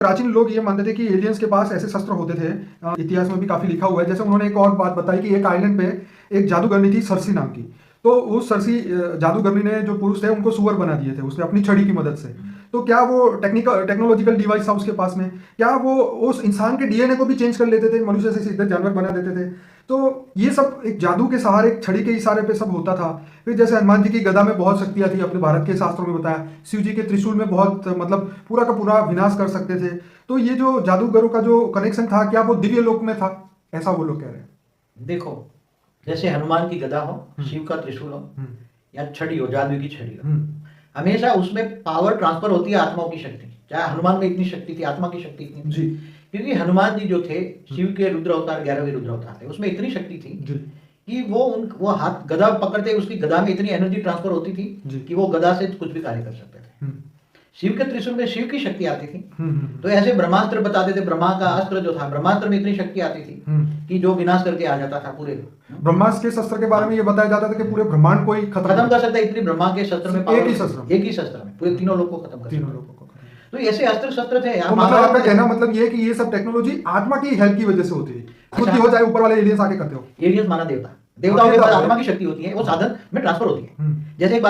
प्राचीन लोग ये मानते थे कि एलियंस के पास ऐसे शस्त्र होते थे। इतिहास में भी काफी लिखा हुआ है। जैसे उन्होंने एक और बात बताई कि एक आइलैंड पे एक जादूगरनी थी सर्सी नाम की। तो उस सर्सी जादूगरनी ने जो पुरुष थे उनको सुअर बना दिए थे उसने अपनी छड़ी की मदद से। तो क्या वो टेक्नोलॉजिकल डिवाइस था उसके पास में, क्या वो उस इंसान के डीएनए को भी चेंज कर लेते थे, मनुष्य से सीधे जानवर बना देते थे। तो ये सब एक जादू के सहारे, एक छड़ी के इशारे पे सब होता था। फिर जैसे हनुमान जी की गदा में बहुत शक्तियां थी, अपने भारत के शास्त्रों में बताया। शिव जी के त्रिशूल में बहुत मतलब पूरा का पूरा विनाश कर सकते थे। तो ये जो जादूगरों का जो कनेक्शन था, क्या वो दिव्य लोक में था, ऐसा वो लोग कह रहे हैं। देखो, जैसे हनुमान की गदा हो, शिव का त्रिशूल हो, या छड़ी हो, जादू की छड़ी हो, हमेशा उसमें पावर ट्रांसफर होती है आत्माओं की शक्ति। चाहे हनुमान में इतनी शक्ति थी, आत्मा की शक्ति इतनी थी, क्योंकि हनुमान जी जो थे शिव के रुद्र अवतार, 11वें रुद्र अवतार थे, उसमें इतनी शक्ति थी कि वो हाथ गदा पकड़ते, उसकी गदा में इतनी एनर्जी ट्रांसफर होती थी कि वो गदा से कुछ भी कार्य कर सकते थे। शिव के त्रिशूल में शिव की शक्ति आती थी। तो ऐसे ब्रह्मास्त्र बताते थे, ब्रह्मा का अस्त्र जो था, ब्रह्मास्त्र में इतनी शक्ति आती थी कि जो विनाश करके आ जाता था पूरे। ब्रह्मास्त्र के शस्त्र के बारे में ये बताया जाता था कि पूरे ब्रह्मांड को ही खत्म कर सकता है, इतनी ब्रह्मा के शस्त्र में एक ही शस्त्र में पूरे तीनों लोग को खत्म कर सकता है। तो ऐसे अस्त्र शस्त्र थे। तो मतलब आपका कहना मतलब ये है कि ये सब टेक्नोलॉजी आत्मा की हेल्प की वजह से होती है, खुद की हो चाहे ऊपर वाले एलियंस आके करते हो। एलियंस माना देवता, देवताओं के पास आत्मा की शक्ति होती है, वो साधन में ट्रांसफर होती है। जैसे एक बात